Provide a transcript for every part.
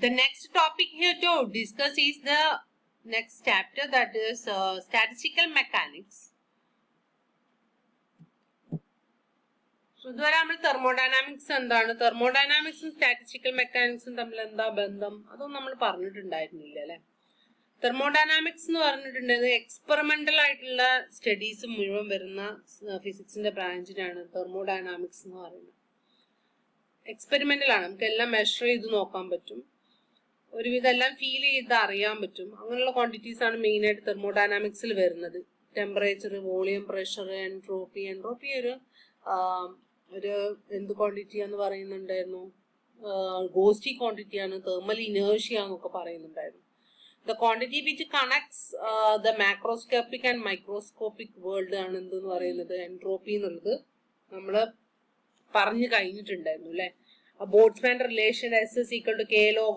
The next topic here to discuss is the next chapter, that is statistical mechanics. So ഇതുവരെ നമ്മൾ thermodynamics എന്താണ്, തെർമോഡൈനാമിക്സും statistical മെക്കാനിക്സും തമ്മിൽ എന്താ ബന്ധം, അതൊന്നും നമ്മൾ പറഞ്ഞിട്ടുണ്ടായിരുന്നില്ല അല്ലെ. തെർമോഡൈനാമിക്സ് എന്ന് പറഞ്ഞിട്ടുണ്ടെങ്കിൽ എക്സ്പെറിമെന്റൽ ആയിട്ടുള്ള സ്റ്റഡീസ് മുഴുവൻ വരുന്ന ഫിസിക്സിന്റെ ബ്രാഞ്ചിനാണ് തെർമോഡൈനാമിക്സ് എന്ന് പറയുന്നത്. എക്സ്പെരിമെന്റൽ ആണ്, നമുക്ക് എല്ലാം മെഷർ ചെയ്ത് നോക്കാൻ പറ്റും, ഒരുവിധം എല്ലാം ഫീൽ ചെയ്ത് അറിയാൻ പറ്റും. അങ്ങനെയുള്ള ക്വാണ്ടിറ്റീസ് ആണ് മെയിൻ ആയിട്ട് തെർമോഡൈനാമിക്സിൽ വരുന്നത്. Temperature, volume, pressure, entropy. Entropy ഒരു എന്ത് ക്വാണ്ടിറ്റിയാന്ന് പറയുന്നുണ്ടായിരുന്നു, ഗോസ്റ്റി ക്വാണ്ടിറ്റിയാണ്, തെർമൽ ഇനേർഷ്യ എന്നൊക്കെ പറയുന്നുണ്ടായിരുന്നു. The quantity which connects the macroscopic and microscopic world ആണ് എന്തെന്ന് പറയുന്നത് എൻട്രോപ്പി എന്നുള്ളത് നമ്മൾ പറഞ്ഞു കഴിഞ്ഞിട്ടുണ്ടായിരുന്നു അല്ലെ. Boltzmann relation S=K/Ω.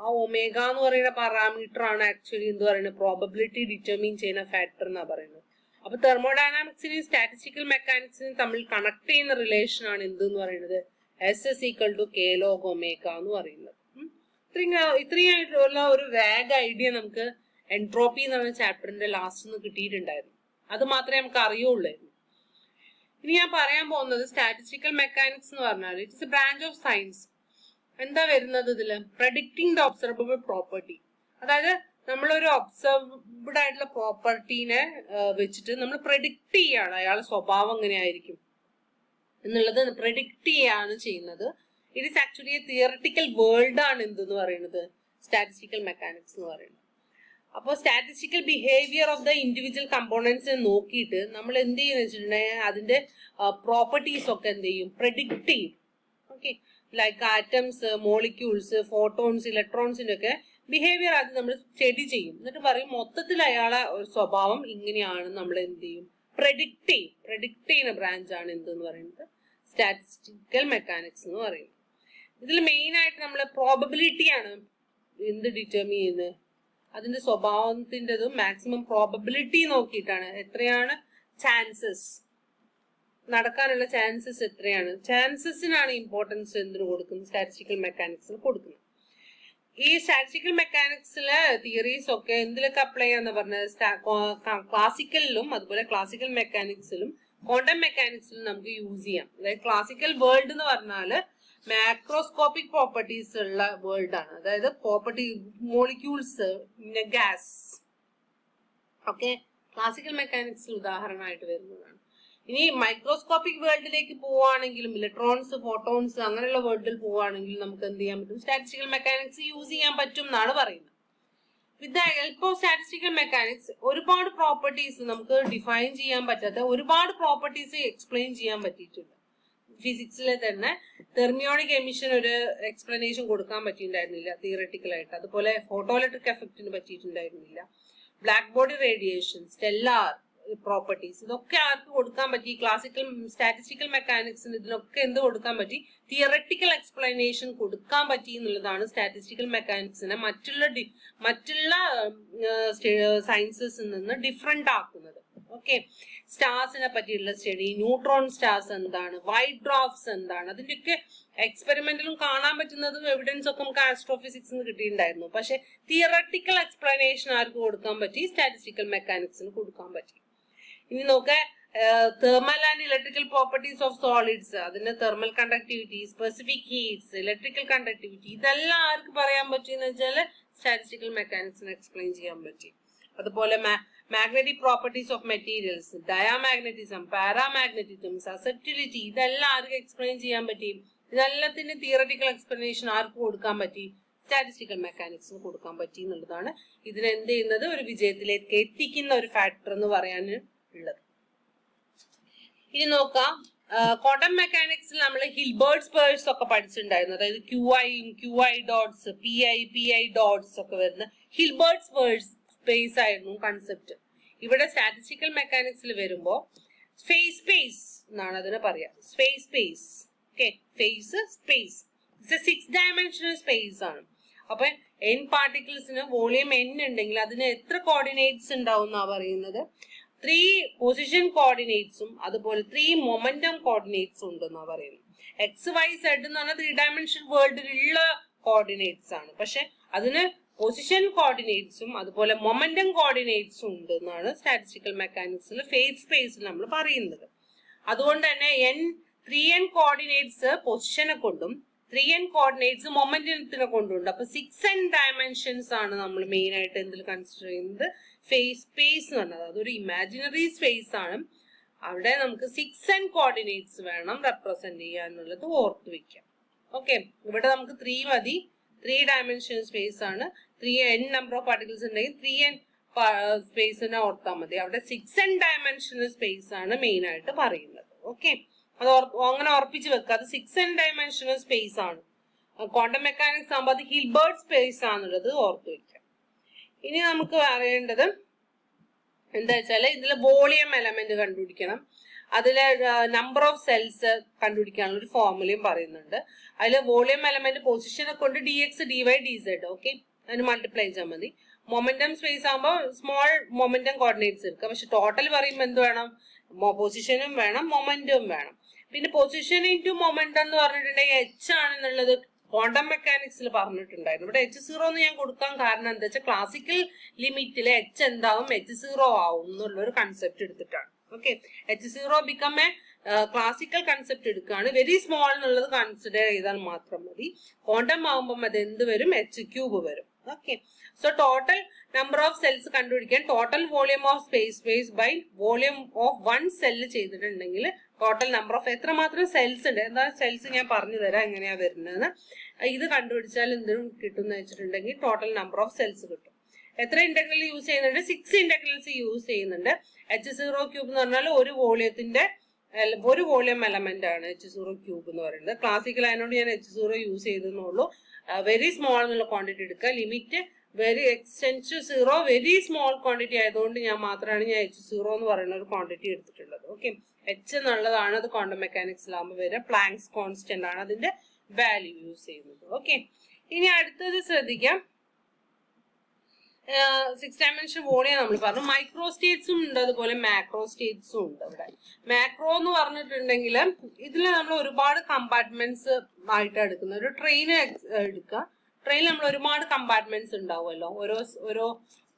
ആ ഒമേഗ എന്ന് പറയുന്ന പാരാമീറ്റർ ആണ് ആക്ച്വലി എന്ത് പറയുന്നത്, പ്രോബബിലിറ്റി ഡിറ്റർമിൻ ചെയ്യുന്ന ഫാക്ടർ എന്നാ പറയുന്നത്. അപ്പൊ തെർമോഡൈനാമിക്സിനെയും സ്റ്റാറ്റിസ്റ്റിക്കൽ മെക്കാനിക്സിനെയും തമ്മിൽ കണക്ട് ചെയ്യുന്ന റിലേഷൻ ആണ് എന്തെന്ന് പറയുന്നത് S=K/Ω എന്ന് പറയുന്നത്. ഇത്രയായിട്ടുള്ള ഒരു വാഗ് ഐഡിയ നമുക്ക് എൻട്രോപ്പി എന്ന് പറയുന്ന ചാപ്റ്ററിന്റെ ലാസ്റ്റ് നിന്ന് കിട്ടിയിട്ടുണ്ടായിരുന്നു. അത് മാത്രമേ നമുക്ക് അറിയുള്ളായിരുന്നു. ഇനി ഞാൻ പറയാൻ പോകുന്നത് സ്റ്റാറ്റിസ്റ്റിക്കൽ മെക്കാനിക്സ് എന്ന് പറഞ്ഞാൽ it's A branch of science. എന്താ വരുന്നത് ഇതില്, പ്രഡിക്റ്റിംഗ് ദ ഒബ്സർവബിൾ പ്രോപ്പർട്ടി. അതായത് നമ്മളൊരു ഒബ്സർവ്ഡ് ആയിട്ടുള്ള പ്രോപ്പർട്ടീനെ വെച്ചിട്ട് നമ്മൾ പ്രഡിക്റ്റ് ചെയ്യാണ് അയാളുടെ സ്വഭാവം എങ്ങനെയായിരിക്കും എന്നുള്ളത് പ്രഡിക്റ്റ് ചെയ്യാണ് ചെയ്യുന്നത്. It is actually a theoretical world ആണ് എന്തെന്ന് പറയുന്നത് സ്റ്റാറ്റിസ്റ്റിക്കൽ മെക്കാനിക്സ് എന്ന് പറയുന്നത്. അപ്പോൾ statistical behaviour of the individual കമ്പോണൻസിനെ നോക്കിയിട്ട് നമ്മൾ എന്ത് ചെയ്യുന്ന വെച്ചിട്ടുണ്ടെങ്കിൽ അതിന്റെ പ്രോപ്പർട്ടീസ് ഒക്കെ എന്ത് ചെയ്യും, പ്രഡിക്റ്റ് ചെയ്യും. Okay, like atoms, molecules, photons, ഇലക്ട്രോൺസിന്റെ ഒക്കെ ബിഹേവിയർ ആദ്യം നമ്മൾ സ്റ്റഡി ചെയ്യും. എന്നിട്ട് പറയും മൊത്തത്തിൽ അയാളെ ഒരു സ്വഭാവം ഇങ്ങനെയാണ് നമ്മൾ എന്ത് ചെയ്യും, പ്രഡിക്റ്റ് ചെയ്യും. പ്രഡിക്റ്റ് ചെയ്യുന്ന ബ്രാഞ്ചാണ് എന്തെന്ന് പറയുന്നത് സ്റ്റാറ്റിസ്റ്റിക്കൽ മെക്കാനിക്സ് എന്ന് പറയുന്നത്. ഇതിൽ മെയിൻ ആയിട്ട് നമ്മൾ പ്രോബബിലിറ്റി ആണ് എന്ത് ഡിറ്റർമിൻ ചെയ്യുന്നത്, അതിന്റെ സ്വഭാവത്തിൻ്റെതും മാക്സിമം പ്രോബബിലിറ്റി നോക്കിയിട്ടാണ് എത്രയാണ് ചാൻസസ് നടക്കാനുള്ള ചാൻസസ് എത്രയാണ്, ചാൻസസിനാണ് ഇമ്പോർട്ടൻസ് എന്തിനു കൊടുക്കുന്നത്, സ്റ്റാറ്റിസ്റ്റിക്കൽ മെക്കാനിക്സിൽ കൊടുക്കുന്നത്. ഈ സ്റ്റാറ്റിസ്റ്റിക്കൽ മെക്കാനിക്സിലെ തിയറീസ് ഒക്കെ എന്തിലൊക്കെ അപ്ലൈ ചെയ്യാന്ന് പറഞ്ഞത് ക്ലാസിക്കലിലും അതുപോലെ ക്ലാസിക്കൽ മെക്കാനിക്സിലും ക്വാണ്ടം മെക്കാനിക്സിലും നമുക്ക് യൂസ് ചെയ്യാം. അതായത് ക്ലാസിക്കൽ വേൾഡ് എന്ന് പറഞ്ഞാല് മാക്രോസ്കോപ്പിക് പ്രോപ്പർട്ടീസ് ഉള്ള വേൾഡ് ആണ്. അതായത് പ്രോപ്പർട്ടി മോളിക്യൂൾസ്, പിന്നെ ഗ്യാസ് ഒക്കെ ക്ലാസിക്കൽ മെക്കാനിക്സിൽ ഉദാഹരണമായിട്ട് വരുന്നതാണ്. ഇനി മൈക്രോസ്കോപ്പിക് വേൾഡിലേക്ക് പോവുകയാണെങ്കിലും ഇലക്ട്രോൺസ്, ഫോട്ടോൺസ് അങ്ങനെയുള്ള വേൾഡിൽ പോവുകയാണെങ്കിലും നമുക്ക് എന്ത് ചെയ്യാൻ പറ്റും, സ്റ്റാറ്റിസ്റ്റിക്കൽ മെക്കാനിക്സ് യൂസ് ചെയ്യാൻ പറ്റും എന്നാണ് പറയുന്നത്. With the help of statistical mechanics ഒരുപാട് പ്രോപ്പർട്ടീസ് നമുക്ക് ഡിഫൈൻ ചെയ്യാൻ പറ്റാത്ത ഒരുപാട് പ്രോപ്പർട്ടീസ് എക്സ്പ്ലെയിൻ ചെയ്യാൻ പറ്റിയിട്ടുണ്ട്. ഫിസിക്സിലെ തന്നെ തെർമിയോണിക് എമിഷൻ ഒരു എക്സ്പ്ലനേഷൻ കൊടുക്കാൻ പറ്റിയിട്ടുണ്ടായിരുന്നില്ല തിയററ്റിക്കലായിട്ട്. അതുപോലെ ഫോട്ടോ ഇലക്ട്രിക് എഫക്റ്റിന് പറ്റിയിട്ടുണ്ടായിരുന്നില്ല. Black body radiation, stellar properties, ഇതൊക്കെ ആർക്ക് കൊടുക്കാൻ പറ്റി, ക്ലാസിക്കൽ സ്റ്റാറ്റിസ്റ്റിക്കൽ മെക്കാനിക്സിന് ഇതിനൊക്കെ എന്ത് കൊടുക്കാൻ പറ്റി, തിയററ്റിക്കൽ എക്സ്പ്ലനേഷൻ കൊടുക്കാൻ പറ്റി എന്നുള്ളതാണ് സ്റ്റാറ്റിസ്റ്റിക്കൽ മെക്കാനിക്സിനെ മറ്റുള്ള സയൻസസിൽ നിന്ന് ഡിഫറെന്റ് ആക്കുന്നത്. ഓക്കെ, സ്റ്റാർസിനെ പറ്റിയുള്ള സ്റ്റഡി, ന്യൂട്രോൺ സ്റ്റാർസ് എന്താണ്, വൈറ്റ് ഡ്വാർഫ്സ് എന്താണ്, അതിന്റെയൊക്കെ എക്സ്പെരിമെന്റിലും കാണാൻ പറ്റുന്നതും എവിഡൻസ് ഒക്കെ നമുക്ക് ആസ്ട്രോഫിസിക്സിന് കിട്ടിയിട്ടുണ്ടായിരുന്നു. പക്ഷെ തിയററ്റിക്കൽ എക്സ്പ്ലനേഷൻ ആർക്ക് കൊടുക്കാൻ പറ്റി, സ്റ്റാറ്റിസ്റ്റിക്കൽ മെക്കാനിക്സിന് കൊടുക്കാൻ പറ്റി. ഇനി നോക്കെ thermal and electrical properties of solids, അതിന്റെ thermal conductivity, specific heats, electrical conductivity, ഇതെല്ലാം ആർക്ക് പറയാൻ പറ്റിയെന്ന് വെച്ചാൽ സ്റ്റാറ്റിസ്റ്റിക്കൽ മെക്കാനിക്സിന് എക്സ്പ്ലെയിൻ ചെയ്യാൻ പറ്റി. അതുപോലെ magnetic properties of materials, diamagnetism, paramagnetism, susceptibility, ഇതെല്ലാം ആർക്ക് എക്സ്പ്ലെയിൻ ചെയ്യാൻ പറ്റി, ഇതെല്ലാത്തിന്റെ തിയററ്റിക്കൽ എക്സ്പ്ലനേഷൻ ആർക്ക് കൊടുക്കാൻ പറ്റി, സ്റ്റാറ്റിസ്റ്റിക്കൽ മെക്കാനിക്സിന് കൊടുക്കാൻ പറ്റി എന്നുള്ളതാണ് ഇതിനെന്ത് ചെയ്യുന്നത് ഒരു വിജയത്തിലേക്ക് എത്തിക്കുന്ന ഒരു ഫാക്ടർ എന്ന് പറയാൻ ഉള്ളത്. ഇനി നോക്കാം, ക്വാണ്ടം മെക്കാനിക്സിൽ നമ്മൾ ഹിൽബർട്ട് സ്പേഴ്സ് ഒക്കെ പഠിച്ചിട്ടുണ്ടായിരുന്നു. അതായത് QI ഡോട്ട്സ്, PI ഡോട്ട്സ് ഒക്കെ വരുന്ന ഹിൽബർട്ട് സ്പേസ് ആയിരുന്നു കൺസെപ്റ്റ്. ഇവിടെ സ്റ്റാറ്റിസ്റ്റിക്കൽ മെക്കാനിക്സിൽ വരുമ്പോൾ ഫേസ് സ്പേസ് എന്നാണ് അതിനെ പറയാ. Space okay, face space 6 dimensional space ആണ്. അപ്പൊ n പാർട്ടിക്കിൾസിന് വോളിയം n ഉണ്ടെങ്കിൽ അതിന് എത്ര കോർഡിനേറ്റ്സ് ഉണ്ടാവും എന്നാ പറയുന്നത്, 3 പൊസിഷൻ കോർഡിനേറ്റ്സും അതുപോലെ 3 മൊമെന്റം കോർഡിനേറ്റ്സും ഉണ്ടെന്നാ പറയുന്നത്. XYZ എന്ന് പറഞ്ഞാൽ 3 dimensional വേൾഡിലുള്ള കോർഡിനേറ്റ്സ് ആണ്. പക്ഷെ അതിന് പൊസിഷൻ കോർഡിനേറ്റ്സും അതുപോലെ മൊമെന്റം കോർഡിനേറ്റ്സും ഉണ്ട് എന്നാണ് സ്റ്റാറ്റിസ്റ്റിക്കൽ മെക്കാനിക്സിൽ ഫേസ് സ്പേസിൽ നമ്മൾ പറയുന്നത്. അതുകൊണ്ട് തന്നെ 3n കോർഡിനേറ്റ്സ് പൊസിഷനെ കൊണ്ടും 3n കോർഡിനേറ്റ്സ് മൊമെന്റത്തിനെ കൊണ്ടുണ്ട്. അപ്പൊ 6n ഡയമെൻഷൻസ് ആണ് നമ്മൾ മെയിൻ ആയിട്ട് എന്തിൽ കൺസിഡർ ചെയ്യുന്നത്, ഫേസ് സ്പേസ് എന്ന് പറഞ്ഞത്. അതൊരു ഇമാജിനറി സ്പേസ് ആണ്. അവിടെ നമുക്ക് 6n കോർഡിനേറ്റ്സ് വേണം റെപ്രസെന്റ് ചെയ്യാൻ എന്നുള്ളത് ഓർത്ത് വെക്കാം. ഓക്കെ, ഇവിടെ നമുക്ക് 3 മതി. 3 ഡയമെൻഷൻ സ്പേസ് ആണ്. 3n നമ്പർ ഓഫ് പാർട്ടിക്കിൾസ് ഉണ്ടെങ്കിൽ 3n സ്പേസിനെ ഓർത്താൽ മതി. അവിടെ 6n ഡയമെൻഷണൽ സ്പേസ് ആണ് മെയിൻ ആയിട്ട് പറയുന്നത്. ഓക്കെ, അത് അങ്ങനെ ഉറപ്പിച്ച് വെക്കുക. അത് 6n ഡയമെൻഷണൽ സ്പേസ് ആണ്. ക്വാണ്ടം മെക്കാനിക്സ് ആകുമ്പോൾ അത് ഹിൽബർട്ട് സ്പേസ് ആണെന്നുള്ളത് ഓർത്ത് വെക്കാം. ഇനി നമുക്ക് അറിയേണ്ടത് എന്താ വെച്ചാല് ഇതില് വോളിയം എലമെന്റ് കണ്ടുപിടിക്കണം. അതില് നമ്പർ ഓഫ് സെൽസ് കണ്ടുപിടിക്കാനുള്ള ഒരു ഫോർമുലയും പറയുന്നുണ്ട്. അതിൽ വോളിയം എലമെന്റ് പൊസിഷനെ കൊണ്ട് dx dy dz. ഓക്കെ, അതിന് മൾട്ടിപ്ലൈ ചെയ്താൽ മതി. മൊമെന്റം സ്പേസ് ആകുമ്പോൾ സ്മോൾ മൊമെന്റം കോർഡിനേറ്റ്സ് എടുക്കുക. പക്ഷെ ടോട്ടൽ പറയുമ്പോൾ എന്ത് വേണം, പൊസിഷനും വേണം മൊമെന്റും വേണം. പിന്നെ പൊസിഷൻ ഇൻറ്റു മൊമെന്റം എന്ന് പറഞ്ഞിട്ടുണ്ടെങ്കിൽ h ആണെന്നുള്ളത് ക്വാണ്ടം മെക്കാനിക്സിൽ പറഞ്ഞിട്ടുണ്ടായിരുന്നു. ഇവിടെ H0 എന്ന് ഞാൻ കൊടുക്കാൻ കാരണം എന്താ വെച്ചാൽ ക്ലാസിക്കൽ ലിമിറ്റിലെ h എന്താവും, H0 ആവും എന്നുള്ളൊരു കൺസെപ്റ്റ് എടുത്തിട്ടാണ്. Okay, H0 become A classical concept എടുക്കുകയാണ്. വെരി സ്മോൾ എന്നുള്ളത് കൺസിഡർ ചെയ്താൽ മാത്രം മതി. ക്വാണ്ടം ആകുമ്പോൾ അത് എന്ത് വരും, h³ വരും. Okay, so total number of cells കണ്ടുപിടിക്കാൻ total volume of space by volume of 1 cell ചെയ്തിട്ടുണ്ടെങ്കിൽ ടോട്ടൽ നമ്പർ ഓഫ് എത്രമാത്രം സെൽസ് ഉണ്ട്, എന്താ സെൽസ് ഞാൻ പറഞ്ഞു തരാം എങ്ങനെയാ വരുന്നതെന്ന്. ഇത് കണ്ടുപിടിച്ചാൽ എന്തും കിട്ടും എന്ന് വെച്ചിട്ടുണ്ടെങ്കിൽ ടോട്ടൽ നമ്പർ ഓഫ് സെൽസ് കിട്ടും. എത്ര ഇന്റഗ്രൽ യൂസ് ചെയ്യുന്നുണ്ട്, 6 ഇന്റഗ്രൽസ് യൂസ് ചെയ്യുന്നുണ്ട്. H0³ എന്ന് പറഞ്ഞാൽ ഒരു വോളിയം എലമെന്റ് ആണ് H0³ എന്ന് പറയുന്നത്. ക്ലാസിക്കൽ ആയതുകൊണ്ട് ഞാൻ H0 യൂസ് ചെയ്തെന്നുള്ളൂ. വെരി സ്മോൾ എന്നുള്ള ക്വാണ്ടിറ്റി എടുക്കുക. Limit very extend to 0, very small quantity ആയതുകൊണ്ട് മാത്രമാണ് ഞാൻ H0 എന്ന് പറയുന്ന ഒരു ക്വാണ്ടിറ്റി എടുത്തിട്ടുള്ളത്. ഓക്കെ, h എന്നുള്ളതാണ് അത് ക്വാണ്ടം മെക്കാനിക്സിലാകുമ്പോൾ വരെ പ്ലാങ്ക്സ് കോൺസ്റ്റന്റ് ആണ് അതിന്റെ വാല്യൂ യൂസ് ചെയ്യുന്നത്. ഓക്കെ, ഇനി അടുത്തത് ശ്രദ്ധിക്കാം. 6 ഡയമെൻഷൻ വോളിയം നമ്മൾ പറഞ്ഞു. മൈക്രോ സ്റ്റേറ്റ്സും ഉണ്ട്, അതുപോലെ മാക്രോ സ്റ്റേറ്റ്സും ഉണ്ട്. ഇവിടെ മാക്രോ എന്ന് പറഞ്ഞിട്ടുണ്ടെങ്കിൽ ഇതിൽ നമ്മൾ ഒരുപാട് കമ്പാർട്ട്മെന്റ്സ് ആയിട്ട് എടുക്കുന്നത്. ഒരു ട്രെയിൻ എടുക്കുക. ട്രെയിനിൽ നമ്മൾ ഒരുപാട് കമ്പാർട്ട്മെന്റ്സ് ഉണ്ടാവുമല്ലോ. ഓരോ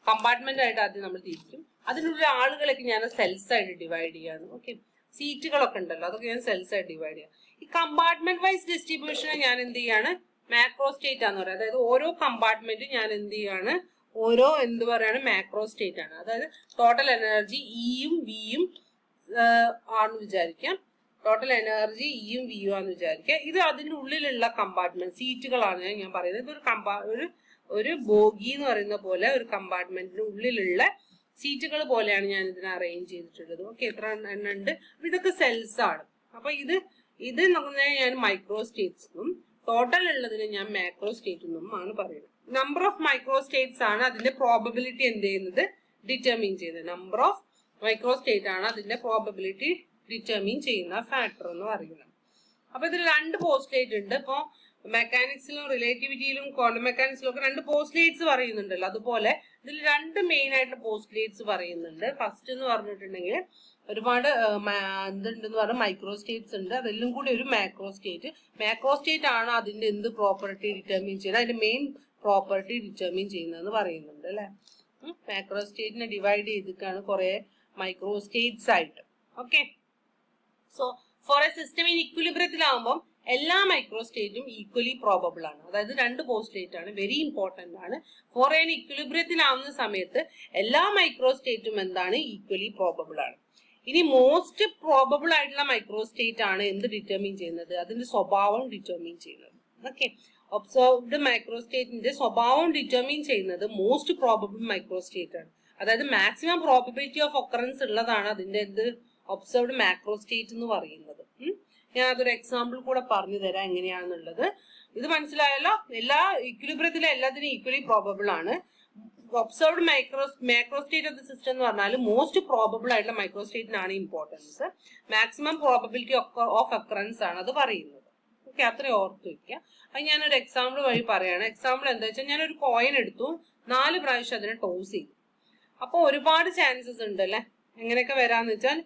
കമ്പാർട്ട്മെന്റ് ആയിട്ട് ആദ്യം നമ്മൾ തിരിക്കും. അതിനുള്ള ആളുകളൊക്കെ ഞാൻ സെൽസ് ആയിട്ട് ഡിവൈഡ് ചെയ്യാണ്. ഓക്കെ, സീറ്റുകളൊക്കെ ഉണ്ടല്ലോ, അതൊക്കെ ഞാൻ സെൽസ് ആയിട്ട് ഡിവൈഡ് ചെയ്യാം. ഈ കമ്പാർട്ട്മെന്റ് വൈസ് ഡിസ്ട്രിബ്യൂഷനെ ഞാൻ എന്ത് ചെയ്യാണ്, മാക്രോ സ്റ്റേറ്റ് ആന്ന് പറയാം. അതായത് ഓരോ കമ്പാർട്ട്മെന്റും ഞാൻ എന്ത് ചെയ്യാണ്, മാക്രോ സ്റ്റേറ്റ് ആണ്. അതായത് ടോട്ടൽ എനർജി ഇയും വിയും ആണെന്ന് വിചാരിക്കാം. ടോട്ടൽ എനർജി ഇയും വിയും ആണെന്ന് വിചാരിക്കാം. ഇത് അതിന്റെ ഉള്ളിലുള്ള കമ്പാർട്ട്മെന്റ് സീറ്റുകളാണ് ഞാൻ പറയുന്നത്. ഇതൊരു ഒരു ബോഗി എന്ന് പറയുന്ന പോലെ ഒരു കമ്പാർട്ട്മെന്റിന്റെ ഉള്ളിലുള്ള സീറ്റുകൾ പോലെയാണ് ഞാൻ ഇതിനെ അറേഞ്ച് ചെയ്തിട്ടുള്ളത്. ഓക്കെ, എത്ര എണ്ണം ഉണ്ട്, ഇതൊക്കെ സെൽസ് ആണ്. അപ്പൊ ഇത് ഞാൻ മൈക്രോ സ്റ്റേറ്റ്സും ടോട്ടൽ ഉള്ളതിന് ഞാൻ മാക്രോ സ്റ്റേറ്റ് എന്നും ആണ് പറയുന്നത്. നമ്പർ ഓഫ് മൈക്രോ സ്റ്റേറ്റ്സ് ആണ് അതിന്റെ പ്രോബബിലിറ്റി എന്ത് ചെയ്യുന്നത്, ഡിറ്റർമിൻ ചെയ്യുന്നത്. നമ്പർ ഓഫ് മൈക്രോ സ്റ്റേറ്റ് ആണ് അതിന്റെ പ്രോബബിലിറ്റി ഡിറ്റർമിൻ ചെയ്യുന്ന ഫാക്ടർ എന്ന് പറയുന്നത്. അപ്പൊ ഇതിൽ 2 പോസ്റ്റ്ലേറ്റ് ഉണ്ട്. ഇപ്പൊ മെക്കാനിക്സിലും റിലേറ്റിവിറ്റിയിലും ക്വാണ്ടം മെക്കാനിക്സിലും ഒക്കെ 2 പോസ്റ്റ്ലേറ്റ്സ് പറയുന്നുണ്ടല്ലോ. അതുപോലെ ഇതിൽ 2 മെയിൻ ആയിട്ട് പോസ്റ്റ്ലേറ്റ്സ് പറയുന്നുണ്ട്. ഫസ്റ്റ് എന്ന് പറഞ്ഞിട്ടുണ്ടെങ്കിൽ ഒരുപാട് എന്തുണ്ടെന്ന് പറഞ്ഞാൽ മൈക്രോ സ്റ്റേറ്റ്സ് ഉണ്ട്. അതെല്ലാം കൂടി ഒരു മാക്രോ സ്റ്റേറ്റ് ആണ് അതിന്റെ എന്ത് പ്രോപ്പർട്ടി ഡിറ്റർമിൻ ചെയ്യുന്നത്, അതിന്റെ മെയിൻ പ്രോപ്പർട്ടി ഡിറ്റർമിൻ ചെയ്യുന്നതെന്ന് പറയുന്നുണ്ട് അല്ലെ. മാക്രോ സ്റ്റേറ്റിനെ ഡിവൈഡ് ചെയ്തിട്ടാണ് കുറെ മൈക്രോ സ്റ്റേറ്റ്സ് ആയിട്ട്. Okay, so for a system in ഇക്വിലിബ്രിയത്തിലാവുമ്പോൾ എല്ലാ മൈക്രോ സ്റ്റേറ്റും ഈക്വലി പ്രോബബിൾ ആണ്. അതായത് 2 പോസ്റ്റ്ലേറ്റ് ആണ്, വെരി ഇമ്പോർട്ടന്റ് ആണ്. ഫോർ എൻ ഇക്വിലിബ്രിയത്തിലാവുന്ന സമയത്ത് എല്ലാ മൈക്രോ സ്റ്റേറ്റും എന്താണ്, ഈക്വലി പ്രോബബിൾ ആണ്. ഇനി മോസ്റ്റ് പ്രോബബിൾ ആയിട്ടുള്ള മൈക്രോ സ്റ്റേറ്റ് ആണ് എന്ത് ഡിറ്റർമിൻ ചെയ്യുന്നത്, അതിന്റെ സ്വഭാവം ഡിറ്റർമിൻ ചെയ്യുന്നത്. ഓക്കെ, ഒബ്സർവ്ഡ് മൈക്രോ സ്റ്റേറ്റിന്റെ സ്വഭാവം ഡിറ്റർമിൻ ചെയ്യുന്നത് മോസ്റ്റ് പ്രോബബിൾ മൈക്രോ സ്റ്റേറ്റ് ആണ്. അതായത് മാക്സിമം പ്രോബബിലിറ്റി ഓഫ് ഒക്കറൻസ് ഉള്ളതാണ് അതിന്റെ എന്ത് ഒബ്സർവ്ഡ് മാക്രോ സ്റ്റേറ്റ് എന്ന് പറയുന്നത്. ഞാൻ അതൊരു എക്സാമ്പിൾ കൂടെ പറഞ്ഞു തരാം എങ്ങനെയാണെന്നുള്ളത്. ഇത് മനസ്സിലായല്ലോ. എല്ലാ ഇക്വിലിബ്രിയത്തിലെ എല്ലാത്തിനും ഈക്വലി പ്രോബബിൾ ആണ്. Observed macro state of the system എന്ന് പറഞ്ഞാൽ മോസ്റ്റ് പ്രോബബിൾ ആയിട്ടുള്ള മൈക്രോ സ്റ്റേറ്റിനാണ് importance. Maximum probability of occurrence ആണ് അത് പറയുന്നത്. ഓക്കെ, അത്രയും ഓർത്ത് വെക്കുക. അത് ഞാനൊരു എക്സാമ്പിൾ വഴി പറയാണ്. എക്സാമ്പിൾ എന്താ വെച്ചാൽ ഞാനൊരു കോയിൻ എടുത്തു, 4 പ്രാവശ്യം അതിനെ ടോസ് ചെയ്തു. അപ്പൊ ഒരുപാട് ചാൻസസ് ഉണ്ട് അല്ലെ. എങ്ങനെയൊക്കെ വരാന്ന് വെച്ചാൽ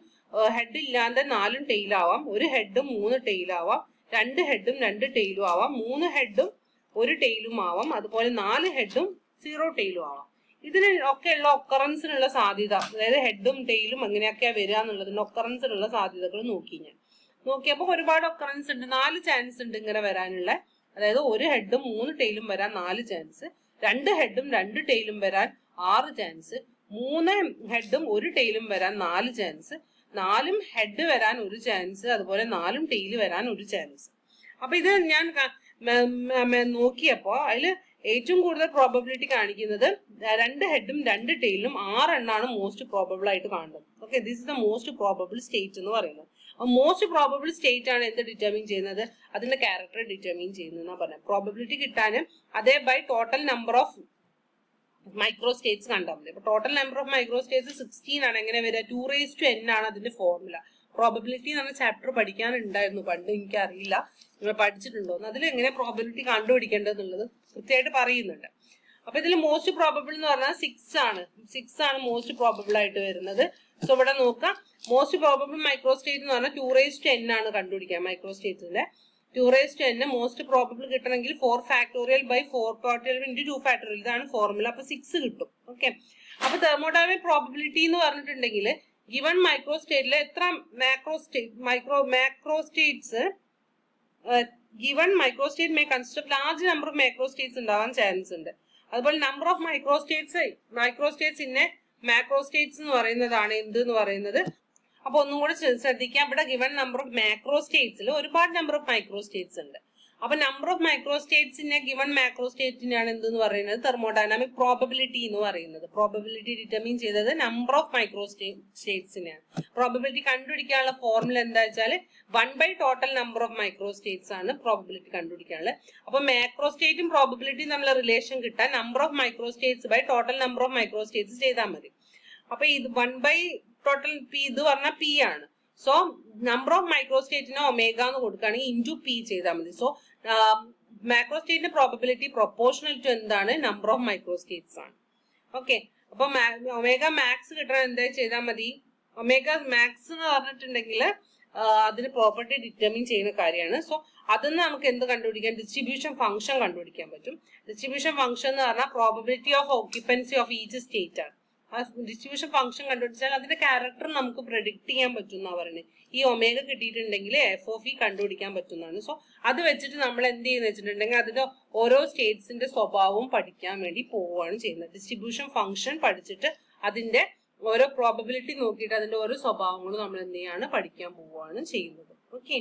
ഹെഡ് ഇല്ലാതെ 4 ടെയിൽ ആവാം, 1 ഹെഡും 3 ടെയിൽ ആവാം, 2 ഹെഡും 2 ടെയിലും ആവാം, 3 ഹെഡും ഒരു ടെയിലും ആവാം, അതുപോലെ 4 ഹെഡും 0 ടെയിലും ആവാം. ഇതിന് ഒക്കെയുള്ള ഒക്കറൻസിനുള്ള സാധ്യത, അതായത് ഹെഡും ടെയിലും എങ്ങനെയൊക്കെയാ വരിക എന്നുള്ളതിന്റെ ഒക്കറൻസിനുള്ള സാധ്യതകൾ നോക്കി. ഞാൻ നോക്കിയപ്പോൾ ഒരുപാട് ഒക്കറൻസ് ഉണ്ട്. 4 ചാൻസ് ഉണ്ട് ഇങ്ങനെ വരാനുള്ള. അതായത് 1 ഹെഡും 3 ടെയിലും വരാൻ 4 ചാൻസ്, 2 ഹെഡും 2 ടെയിലും വരാൻ 6 ചാൻസ്, 3 ഹെഡും 1 ടെയിലും വരാൻ 4 ചാൻസ്, 4 ഹെഡ് വരാൻ 1 ചാൻസ്, അതുപോലെ 4 ടെയിൽ വരാൻ 1 ചാൻസ്. അപ്പൊ ഇത് ഞാൻ നോക്കിയപ്പോ അതിൽ ഏറ്റവും കൂടുതൽ പ്രോബബിലിറ്റി കാണിക്കുന്നത് 2 ഹെഡും 2 ടെയിലും 6 എണ്ണാണ് മോസ്റ്റ് പ്രോബബിൾ ആയിട്ട് കാണുന്നത്. Okay, this is the most probable state എന്ന് പറയുന്നത്. മോസ്റ്റ് പ്രോബബിൾ സ്റ്റേറ്റ് ആണ് എന്ത് ഡിറ്റർമിൻ ചെയ്യുന്നത്? അതിന്റെ ക്യാരക്ടർ ഡിറ്റർമിൻ ചെയ്യുന്നതെന്നാ പറഞ്ഞത്. പ്രോബബിലിറ്റി കിട്ടാൻ അതേ by total number of micro states കണ്ടാൽ മതി. അപ്പൊ total number of micro states 16 ആണ്. എങ്ങനെ വരിക? 2n ആണ് അതിന്റെ ഫോർമുല. പ്രോബബിലിറ്റി എന്ന് പറഞ്ഞ ചാപ്റ്റർ പഠിക്കാനുണ്ടായിരുന്നു പണ്ട്, എനിക്കറിയില്ല നിങ്ങൾ പഠിച്ചിട്ടുണ്ടോന്ന്. അതിൽ എങ്ങനെ പ്രോബബിലിറ്റി കണ്ടുപിടിക്കേണ്ടതെന്നുള്ളത് കൃത്യമായിട്ട് പറയുന്നുണ്ട്. അപ്പൊ ഇതിൽ മോസ്റ്റ് പ്രോബബിൾ എന്ന് പറഞ്ഞാൽ 6 ആണ്. 6 ആണ് മോസ്റ്റ് പ്രോബബിൾ ആയിട്ട് വരുന്നത്. സോ ഇവിടെ നോക്കാം, മോസ്റ്റ് പ്രോബബിൾ മൈക്രോ സ്റ്റേറ്റ് എന്ന് പറഞ്ഞാൽ 2n ആണ് കണ്ടുപിടിക്കുക. മൈക്രോ സ്റ്റേറ്റ്സിന്റെ 2n മോസ്റ്റ് പ്രോബബിൾ കിട്ടണമെങ്കിൽ 4 factorial by 4 factorial into 2 factorial, ഇതാണ് ഫോർമുല. അപ്പൊ 6 കിട്ടും. ഓക്കെ, അപ്പൊ തെർമോഡൈനാമിക് പ്രോബബിലിറ്റി എന്ന് പറഞ്ഞിട്ടുണ്ടെങ്കിൽ ഗിവൺ മൈക്രോ സ്റ്റേറ്റിലെ എത്ര macro States given micro state may consist of large number of macro States ഉണ്ടാവാൻ ചാൻസ് ഉണ്ട്. അതുപോലെ നമ്പർ ഓഫ് മൈക്രോ സ്റ്റേറ്റ്സ് ഇന്നെ മാക്രോ സ്റ്റേറ്റ്സ് എന്ന് പറയുന്നതാണ് എന്ത് എന്ന് പറയുന്നത്. അപ്പൊ ഒന്നും കൂടെ ശ്രദ്ധിക്കാം, ഇവിടെ ഗിവൺ നമ്പർ ഓഫ് മാക്രോ സ്റ്റേറ്റ്സിൽ ഒരുപാട് നമ്പർ ഓഫ് മൈക്രോ സ്റ്റേറ്റ്സ് ഉണ്ട്. അപ്പൊ നമ്പർ ഓഫ് മൈക്രോ സ്റ്റേറ്റ്സിനെ ഗിവൺ മാക്രോ സ്റ്റേറ്റിനാണ് എന്തെന്ന് പറയുന്നത്? തെർമോഡൈനാമിക് പ്രോബബിലിറ്റി എന്ന് പറയുന്നത്. പ്രോബബിലിറ്റി ഡിറ്റർമിൻ ചെയ്തത് നമ്പർ ഓഫ് മൈക്രോ സ്റ്റേറ്റ്സിനെയാണ്. പ്രോബബിലിറ്റി കണ്ടുപിടിക്കാനുള്ള ഫോർമുല എന്താ വെച്ചാൽ 1 total number of micro states ആണ് പ്രോബബിലിറ്റി കണ്ടുപിടിക്കാനുള്ളത്. അപ്പൊ മാക്രോ സ്റ്റേറ്റും പ്രോബബിലിറ്റിയും തമ്മിലുള്ള റിലേഷൻ കിട്ടാൻ number of micro states by total number of micro states ചെയ്താൽ മതി. അപ്പൊ ഇത് 1 ടോട്ടൽ പി ഇത് പറഞ്ഞാൽ പി ആണ്. സോ നമ്പർ ഓഫ് മൈക്രോ സ്റ്റേറ്റിന് ഒമേഗ എന്ന് കൊടുക്കുകയാണെങ്കിൽ ഇൻറ്റു പി ചെയ്താൽ മതി. സോ മാക്രോ സ്റ്റേറ്റിന്റെ പ്രോബബിലിറ്റി പ്രൊപ്പോർഷണൽ ടു എന്താണ്? നമ്പർ ഓഫ് മൈക്രോ സ്റ്റേറ്റ്സ് ആണ്. ഓക്കെ, അപ്പൊ ഒമേഗ മാക്സ് കിട്ടണം എന്താ ചെയ്താൽ മതി? ഒമേഗ മാക്സ് എന്ന് പറഞ്ഞിട്ടുണ്ടെങ്കിൽ അതിന് പ്രോപ്പർട്ടി ഡിറ്റർമിൻ ചെയ്യുന്ന കാര്യമാണ്. സോ അതിന് നമുക്ക് എന്ത് കണ്ടുപിടിക്കാം? ഡിസ്ട്രിബ്യൂഷൻ ഫംഗ്ഷൻ കണ്ടുപിടിക്കാൻ പറ്റും. ഡിസ്ട്രിബ്യൂഷൻ ഫംഗ്ഷൻ എന്ന് പറഞ്ഞാൽ probability of occupancy of each state ആണ്. ആ ഡിസ്ട്രിബ്യൂഷൻ ഫംഗ്ഷൻ കണ്ടുപിടിച്ചാൽ അതിന്റെ ക്യാരക്ടർ നമുക്ക് പ്രെഡിക്ട് ചെയ്യാൻ പറ്റും എന്നാ പറയുന്നത്. ഈ ഒമേഗ കിട്ടിയിട്ടുണ്ടെങ്കിൽ f(e) കണ്ടുപിടിക്കാൻ പറ്റുന്നതാണ്. സോ അത് വെച്ചിട്ട് നമ്മൾ എന്ത് ചെയ്യുന്ന വെച്ചിട്ടുണ്ടെങ്കിൽ അതിന്റെ ഓരോ സ്റ്റേറ്റ്സിന്റെ സ്വഭാവവും പഠിക്കാൻ വേണ്ടി പോവുകയാണ് ചെയ്യുന്നത്. ഡിസ്ട്രിബ്യൂഷൻ ഫംഗ്ഷൻ പഠിച്ചിട്ട് അതിന്റെ ഓരോ പ്രോബബിലിറ്റി നോക്കിയിട്ട് അതിന്റെ ഓരോ സ്വഭാവങ്ങളും നമ്മൾ എന്ത് ചെയ്യാണ് പഠിക്കാൻ പോവുകയാണ് ചെയ്യുന്നത്. ഓക്കെ.